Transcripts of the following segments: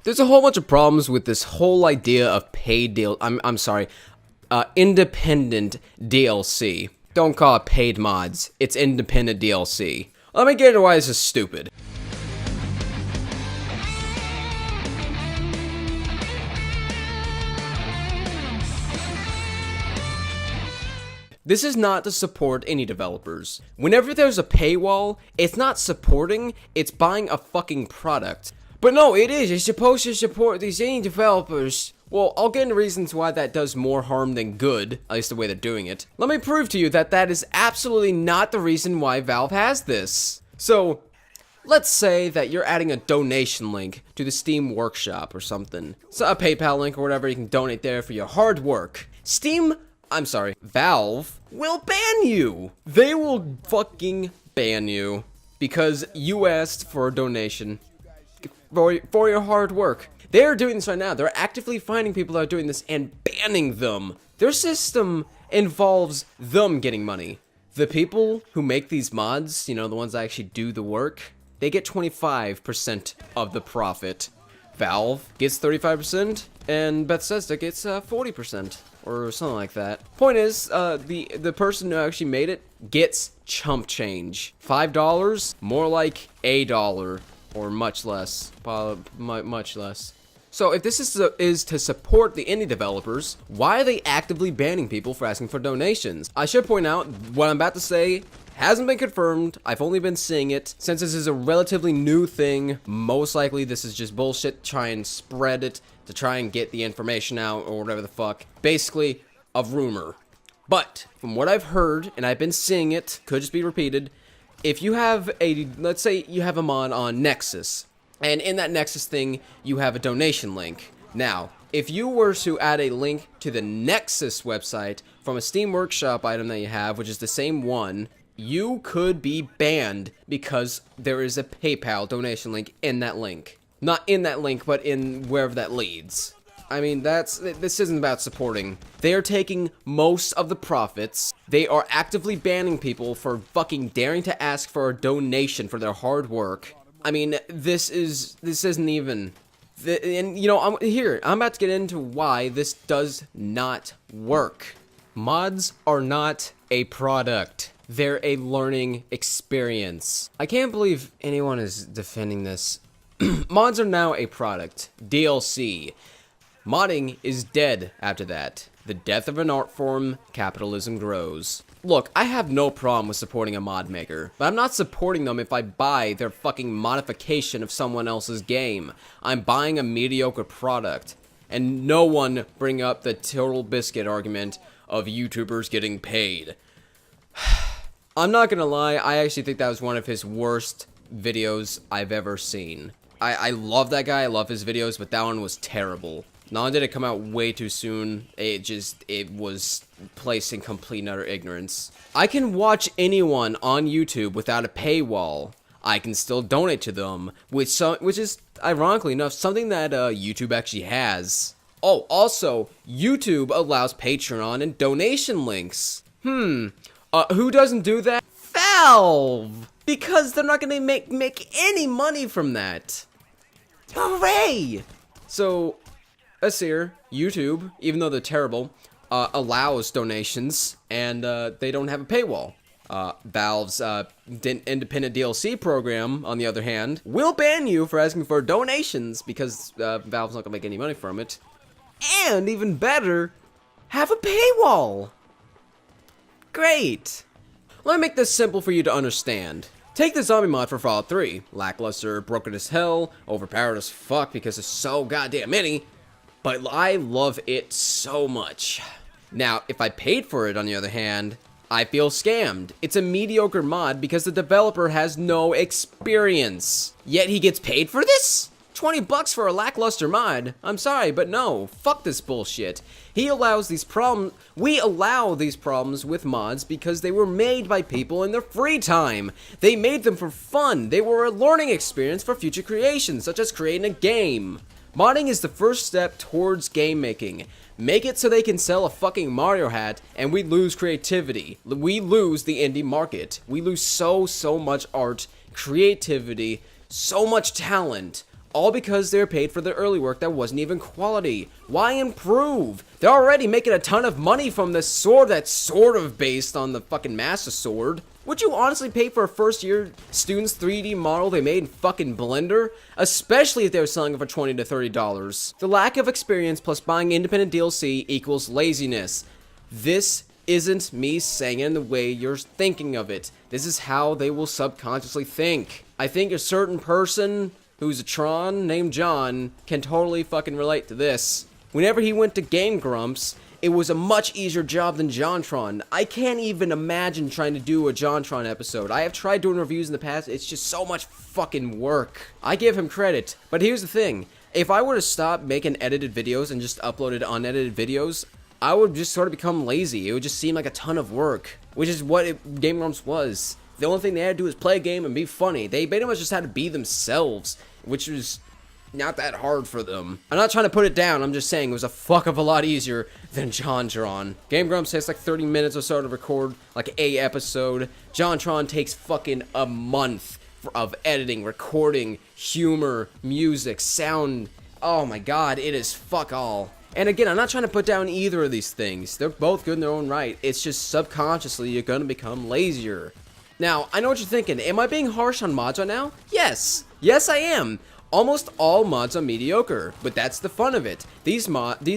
There's a whole bunch of problems with this whole idea of paid deal. I'm sorry, independent DLC. Don't call it paid mods. It's independent DLC. Let me get into why this is stupid. This is not to support any developers. Whenever there's a paywall, it's not supporting, it's buying a fucking product. But no, it is. It's supposed to support these indie developers. Well, I'll get into reasons why that does more harm than good, at least the way they're doing it. Let me prove to you that that is absolutely not the reason why Valve has this. So, let's say that you're adding a donation link to the Steam Workshop or something. So a PayPal link or whatever, you can donate there for your hard work. Valve will ban you. They will fucking ban you because you asked for a donation for your hard work. They're doing this right now. They're actively finding people that are doing this and banning them. Their system involves them getting money. The people who make these mods, you know, the ones that actually do the work, they get 25% of the profit. Valve gets 35%, and Bethsesda gets 40%, or something like that. Point is, the person who actually made it gets chump change. $5, more like $1, or much less, much less. So if this is to support the indie developers, why are they actively banning people for asking for donations? I should point out, what I'm about to say hasn't been confirmed. I've only been seeing it. Since this is a relatively new thing, most likely this is just bullshit to try and spread it, to try and get the information out, or whatever the fuck. Basically, a rumor. But, from what I've heard, and I've been seeing it, could just be repeated, if you have let's say you have a mod on Nexus, and in that Nexus thing, you have a donation link. Now, if you were to add a link to the Nexus website from a Steam Workshop item that you have, which is the same one, you could be banned because there is a PayPal donation link in that link. Not in that link, but in wherever that leads. I mean, this isn't about supporting. They are taking most of the profits. They are actively banning people for fucking daring to ask for a donation for their hard work. I mean, this isn't even... And, you know, I'm about to get into why this does not work. Mods are not a product. They're a learning experience. I can't believe anyone is defending this. Mods are now a product. DLC. Modding is dead after that. The death of an art form, capitalism grows. Look, I have no problem with supporting a mod maker, but I'm not supporting them if I buy their fucking modification of someone else's game. I'm buying a mediocre product. And no one bring up the total biscuit argument of YouTubers getting paid. I'm not gonna lie, I actually think that was one of his worst videos I've ever seen. I love that guy, I love his videos, but that one was terrible. Not only did it come out way too soon, it was placed in complete and utter ignorance. I can watch anyone on YouTube without a paywall. I can still donate to them, which is, ironically enough, something that YouTube actually has. Oh, also, YouTube allows Patreon and donation links. Who doesn't do that? Valve! Because they're not gonna make any money from that. Hooray! So, let's see here, YouTube, even though they're terrible, allows donations, and they don't have a paywall. Valve's independent DLC program, on the other hand, will ban you for asking for donations, because Valve's not gonna make any money from it. And, even better, have a paywall! Great! Let me make this simple for you to understand. Take the zombie mod for Fallout 3. Lackluster, broken as hell, overpowered as fuck because it's so goddamn many, but I love it so much. Now, if I paid for it, on the other hand, I feel scammed. It's a mediocre mod because the developer has no experience. Yet he gets paid for this? 20 bucks for a lackluster mod. I'm sorry, but no. Fuck this bullshit. We allow these problems with mods because they were made by people in their free time. They made them for fun. They were a learning experience for future creations, such as creating a game. Modding is the first step towards game making. Make it so they can sell a fucking Mario hat and we lose creativity. We lose the indie market. We lose so much art, creativity, so much talent. all because they're paid for their early work that wasn't even quality. Why improve? They're already making a ton of money from this sword that's sort of based on the fucking Master Sword. Would you honestly pay for a first year student's 3D model they made in fucking Blender? Especially if they were selling it for $20 to $30. The lack of experience plus buying independent DLC equals laziness. This isn't me saying it in the way you're thinking of it. This is how they will subconsciously think. I think a certain person who's a Tron named John can totally fucking relate to this. Whenever he went to Game Grumps, it was a much easier job than JonTron. I can't even imagine trying to do a JonTron episode. I have tried doing reviews in the past, it's just so much fucking work. I give him credit, but here's the thing. If I were to stop making edited videos and just uploaded unedited videos, I would just sort of become lazy. It would just seem like a ton of work, which is what Game Grumps was. The only thing they had to do was play a game and be funny. They pretty much just had to be themselves, which was not that hard for them. I'm not trying to put it down, I'm just saying it was a fuck of a lot easier than JonTron. Game Grumps takes like 30 minutes or so to record like a episode. JonTron takes fucking a month of editing, recording, humor, music, sound. Oh my god, it is fuck all. And again, I'm not trying to put down either of these things. They're both good in their own right. It's just subconsciously you're gonna become lazier. Now, I know what you're thinking. Am I being harsh on mods right now? Yes. Yes, I am. Almost all mods are mediocre, but that's the fun of it. These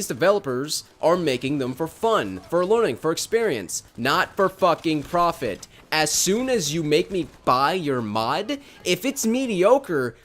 developers are making them for fun, for learning, for experience, not for fucking profit. As soon as you make me buy your mod, if it's mediocre,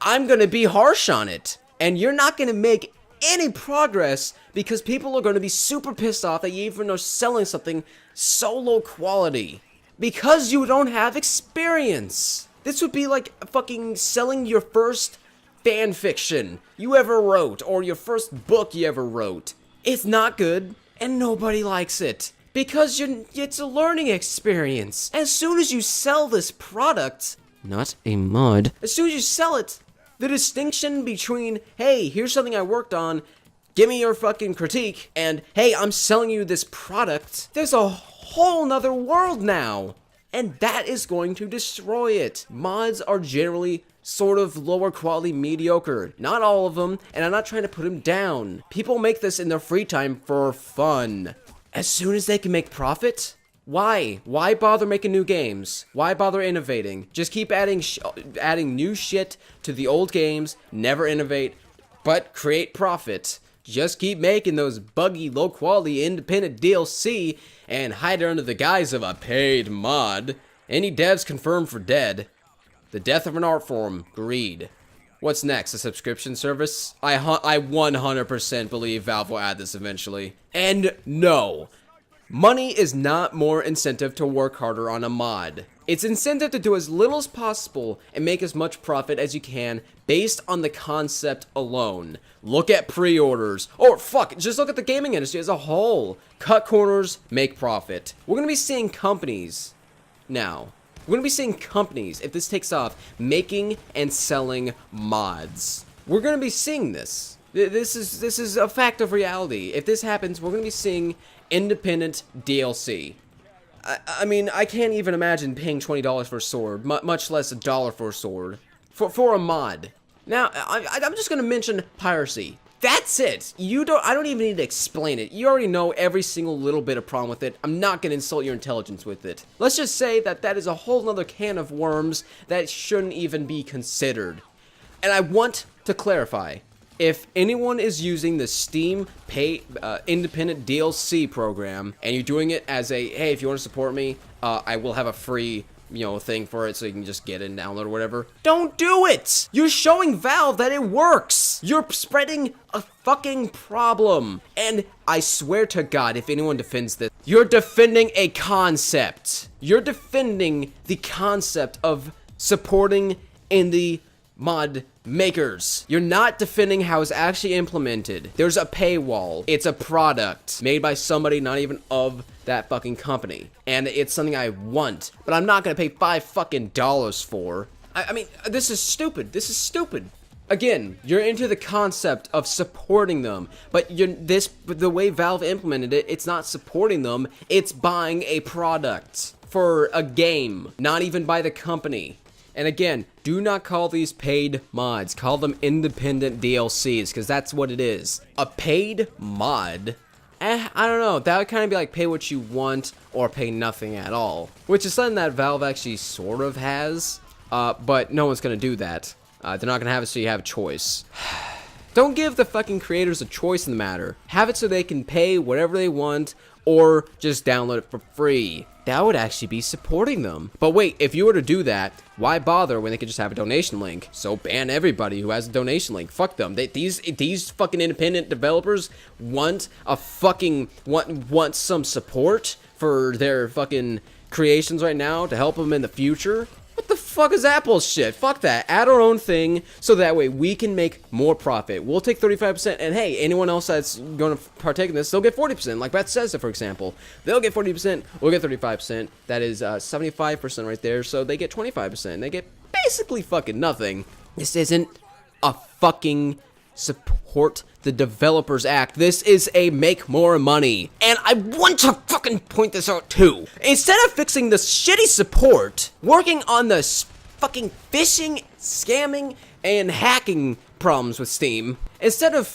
I'm gonna be harsh on it. And you're not gonna make any progress because people are gonna be super pissed off that you even are selling something so low quality. Because you don't have experience. This would be like fucking selling your first fan fiction you ever wrote, or your first book you ever wrote. It's not good, and nobody likes it. Because it's a learning experience. As soon as you sell this product, not a mod, as soon as you sell it, the distinction between, hey, here's something I worked on, give me your fucking critique, and hey, I'm selling you this product, there's a whole nother world now. And that is going to destroy it. Mods are generally sort of lower quality mediocre. Not all of them, and I'm not trying to put them down. People make this in their free time for fun. As soon as they can make profit, why? Why bother making new games? Why bother innovating? Just keep adding new shit to the old games, never innovate, but create profit. Just keep making those buggy, low-quality, independent DLC and hide it under the guise of a paid mod. Any devs confirmed for dead. The death of an art form. Greed. What's next? A subscription service? I 100% believe Valve will add this eventually. And no. Money is not more incentive to work harder on a mod. It's incentive to do as little as possible and make as much profit as you can based on the concept alone. Look at pre-orders. Or fuck, just look at the gaming industry as a whole. Cut corners, make profit. We're gonna be seeing companies now. We're gonna be seeing companies, if this takes off, making and selling mods. We're gonna be seeing this. This is a fact of reality. If this happens, we're gonna be seeing independent DLC. I mean, I can't even imagine paying $20 for a sword, much less $1 for a sword, for a mod. Now, I'm just gonna mention piracy. That's it. I don't even need to explain it. You already know every single little bit of problem with it. I'm not gonna insult your intelligence with it. Let's just say that is a whole nother can of worms that shouldn't even be considered. And I want to clarify. If anyone is using the Steam independent DLC program, and you're doing it as a, hey, if you want to support me, I will have a free, thing for it so you can just get it and download or whatever. Don't do it! You're showing Valve that it works! You're spreading a fucking problem. And I swear to God, if anyone defends this, you're defending a concept. You're defending the concept of supporting indie mod makers. You're not defending how it's actually implemented. There's a paywall. It's a product made by somebody not even of that fucking company. And it's something I want, but I'm not gonna pay $5 fucking for. I mean, this is stupid. This is stupid. Again, you're into the concept of supporting them, but the way Valve implemented it, it's not supporting them, it's buying a product for a game, not even by the company. And again, do not call these paid mods. Call them independent DLCs, because that's what it is. A paid mod, I don't know. That would kind of be like pay what you want or pay nothing at all. Which is something that Valve actually sort of has, but no one's going to do that. They're not going to have it so you have a choice. Don't give the fucking creators a choice in the matter. Have it so they can pay whatever they want or just download it for free. That would actually be supporting them. But wait, if you were to do that, why bother when they could just have a donation link? So ban everybody who has a donation link. Fuck them. These fucking independent developers want a fucking want some support for their fucking creations right now to help them in the future. What the fuck is Apple's shit? Fuck that. Add our own thing so that way we can make more profit. We'll take 35%, and hey, anyone else that's going to partake in this, they'll get 40%. Like Bethsesda, for example. They'll get 40%, we'll get 35%. That is 75% right there, so they get 25%. They get basically fucking nothing. This isn't a fucking support the developers act. This is a make more money. And I want to fucking point this out too. Instead of fixing the shitty support, working on the fucking phishing, scamming, and hacking problems with Steam, instead of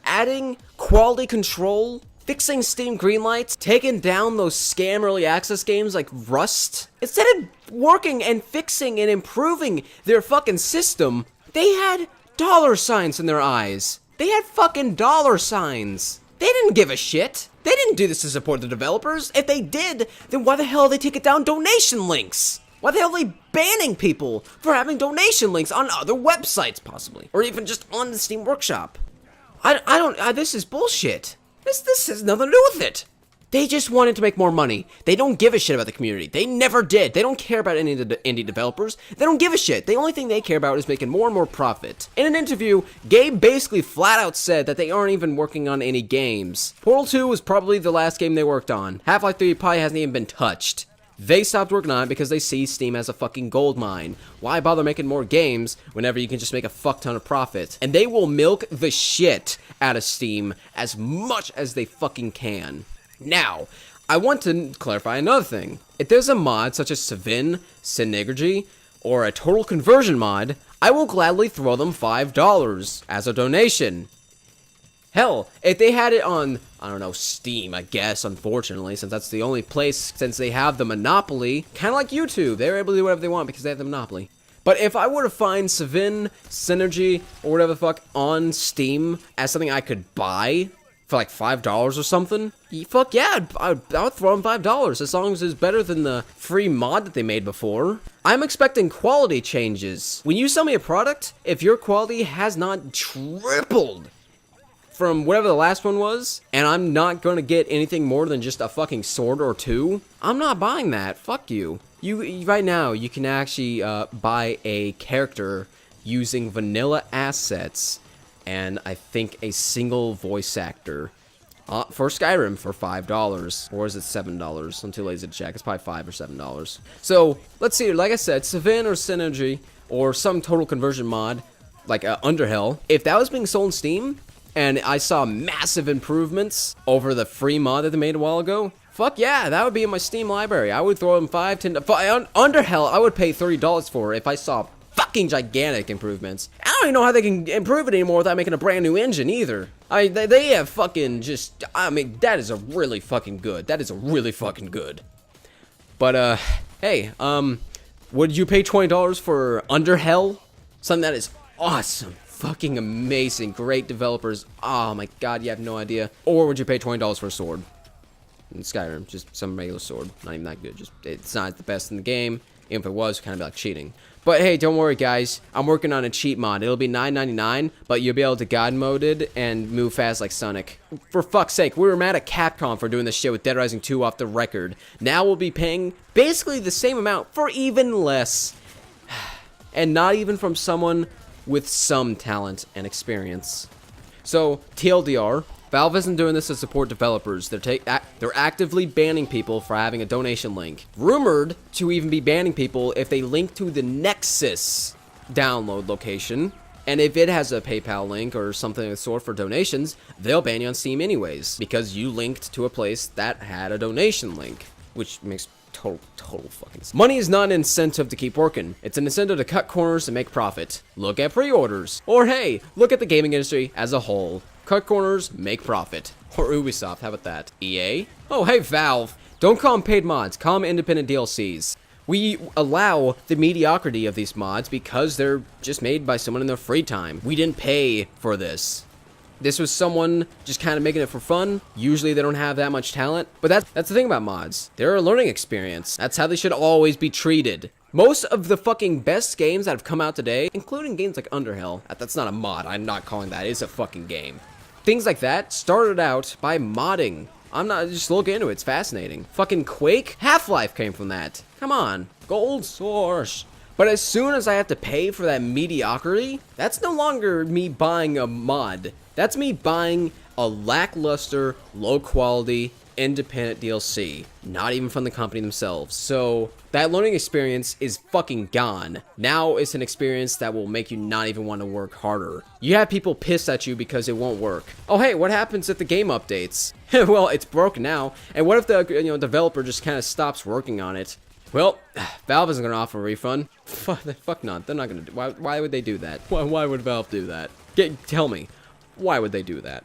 adding quality control, fixing Steam greenlights, taking down those scam early access games like Rust, instead of working and fixing and improving their fucking system, they had dollar signs in their eyes. They had fucking dollar signs. They didn't give a shit. They didn't do this to support the developers. If they did, then why the hell are they taking down donation links? Why the hell are they banning people for having donation links on other websites, possibly? Or even just on the Steam Workshop? This is bullshit. This has nothing to do with it. They just wanted to make more money. They don't give a shit about the community. They never did. They don't care about any of the indie developers. They don't give a shit. The only thing they care about is making more and more profit. In an interview, Gabe basically flat out said that they aren't even working on any games. Portal 2 was probably the last game they worked on. Half-Life 3 probably hasn't even been touched. They stopped working on it because they see Steam as a fucking gold mine. Why bother making more games whenever you can just make a fuck ton of profit? And they will milk the shit out of Steam as much as they fucking can. Now, I want to clarify another thing. If there's a mod such as Savin, Synergy, or a total conversion mod, I will gladly throw them $5 as a donation. Hell, if they had it on, I don't know, Steam, I guess, unfortunately, since that's the only place, since they have the monopoly, kind of like YouTube, they're able to do whatever they want because they have the monopoly. But if I were to find Savin, Synergy, or whatever the fuck on Steam as something I could buy for like $5 or something, fuck yeah, I would throw them $5 as long as it's better than the free mod that they made before. I'm expecting quality changes. When you sell me a product, if your quality has not tripled from whatever the last one was, and I'm not gonna get anything more than just a fucking sword or two, I'm not buying that. Fuck you. Right now, you can actually buy a character using vanilla assets and I think a single voice actor for Skyrim for $5, or is it $7? I'm too lazy to check. It's probably $5 or $7. So let's see. Like I said, Savin or Synergy or some total conversion mod like Underhell. If that was being sold on Steam and I saw massive improvements over the free mod that they made a while ago, fuck yeah, that would be in my Steam library. I would throw them $5, $10. Underhell, I would pay $30 for if I saw fucking gigantic improvements. I don't even know how they can improve it anymore without making a brand new engine either. They have fucking just, that is a really fucking good. That is a really fucking good. But, hey, would you pay $20 for Underhell? Something that is awesome. Fucking amazing. Great developers. Oh my god, you have no idea. Or would you pay $20 for a sword? In Skyrim, just some regular sword. Not even that good. Just, it's not the best in the game. Even if it was, kind of like cheating. But hey, don't worry guys, I'm working on a cheat mod. It'll be $9.99, but you'll be able to god mode it and move fast like Sonic. For fuck's sake, we were mad at Capcom for doing this shit with Dead Rising 2 off the record. Now we'll be paying basically the same amount for even less. And not even from someone with some talent and experience. So, TLDR, Valve isn't doing this to support developers. They're actively banning people for having a donation link. Rumored to even be banning people if they link to the Nexus download location. And if it has a PayPal link or something of the sort for donations, they'll ban you on Steam anyways, because you linked to a place that had a donation link, which makes Total fucking. Money is not an incentive to keep working. It's an incentive to cut corners and make profit. Look at pre-orders. Or hey, look at the gaming industry as a whole. Cut corners, make profit. Or Ubisoft, how about that? EA? Oh, hey, Valve. Don't call them paid mods, call them independent DLCs. We allow the mediocrity of these mods because they're just made by someone in their free time. We didn't pay for this. This was someone just kind of making it for fun. Usually they don't have that much talent. But that's the thing about mods. They're a learning experience. That's how they should always be treated. Most of the fucking best games that have come out today, including games like Underhill, that's not a mod, I'm not calling that, it's a fucking game. Things like that started out by modding. I'm not, just look into it, it's fascinating. Fucking Quake? Half-Life came from that. Come on, gold source. But as soon as I have to pay for that mediocrity, that's no longer me buying a mod. That's me buying a lackluster, low-quality, independent DLC. Not even from the company themselves. So that learning experience is fucking gone. Now it's an experience that will make you not even want to work harder. You have people pissed at you because it won't work. Oh hey, what happens if the game updates? Well, it's broken now. And what if the developer just kind of stops working on it? Well, Valve isn't going to offer a refund. Fuck not. They're not going to do. Why would they do that? Why would Valve do that? Tell me. Why would they do that?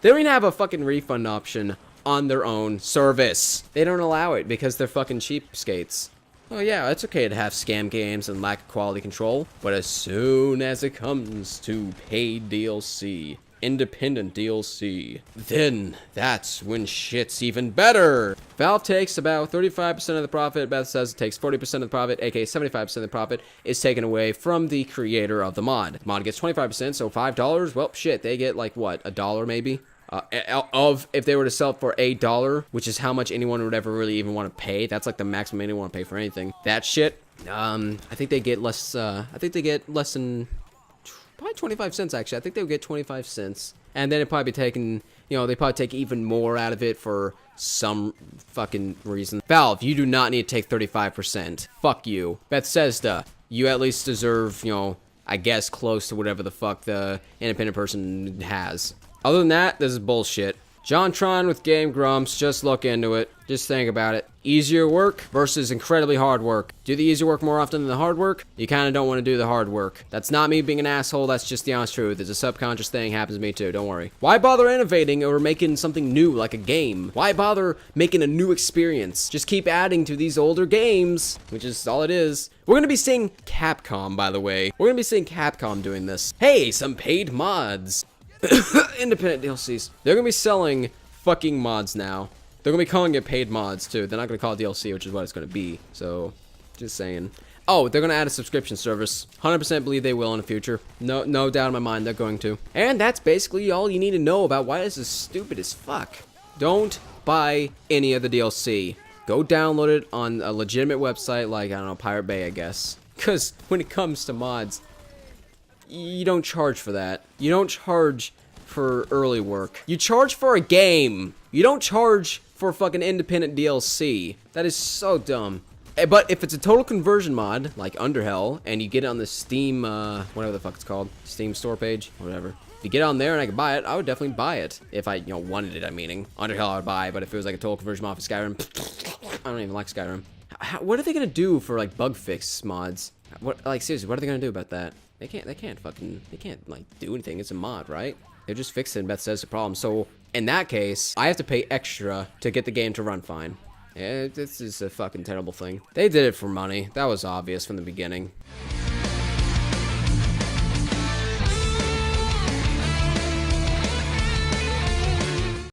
They don't even have a fucking refund option on their own service. They don't allow it because they're fucking cheapskates. Oh yeah, it's okay to have scam games and lack of quality control, but as soon as it comes to paid DLC, independent DLC, then that's when shit's even better. Valve takes about 35% of the profit, Bethsesda takes 40% of the profit, aka 75% of the profit is taken away from the creator of the mod. The mod gets 25%, so $5, well shit, they get like what, $1 maybe? If they were to sell it for $8, which is how much anyone would ever really even want to pay, that's like the maximum anyone want to pay for anything. That shit, I think they get less, less than probably 25 cents actually. I think they would get 25 cents. And then it'd probably be taken, they probably take even more out of it for some fucking reason. Valve, you do not need to take 35%. Fuck you. Bethsesda, you at least deserve, I guess close to whatever the fuck the independent person has. Other than that, this is bullshit. JonTron with Game Grumps, just look into it. Just think about it. Easier work versus incredibly hard work. Do the easy work more often than the hard work? You kind of don't want to do the hard work. That's not me being an asshole, that's just the honest truth. It's a subconscious thing, happens to me too, don't worry. Why bother innovating or making something new like a game? Why bother making a new experience? Just keep adding to these older games, which is all it is. We're gonna be seeing Capcom, by the way. We're gonna be seeing Capcom doing this. Hey, some paid mods. Independent DLCs. They're gonna be selling fucking mods now. They're gonna be calling it paid mods too. They're not gonna call it DLC, which is what it's gonna be. So, just saying. Oh, they're gonna add a subscription service. 100% believe they will in the future. No doubt in my mind they're going to. And that's basically all you need to know about why this is stupid as fuck. Don't buy any of the DLC. Go download it on a legitimate website like, I don't know, Pirate Bay, I guess. Because when it comes to mods, you don't charge for that. You don't charge for early work. You charge for a game. You don't charge for fucking independent DLC. That is so dumb. But if it's a total conversion mod, like Underhill, and you get it on the Steam, whatever the fuck it's called, Steam store page, whatever. If you get on there and I could buy it, I would definitely buy it. If I, wanted it, I'm meaning. Underhill I would buy, but if it was like a total conversion mod for Skyrim, I don't even like Skyrim. What are they gonna do for like bug fix mods? Like seriously, what are they gonna do about that? They can't like do anything. It's a mod, right? They're just fixing Bethesda's problem. So in that case, I have to pay extra to get the game to run fine. Yeah, this is a fucking terrible thing. They did it for money. That was obvious from the beginning.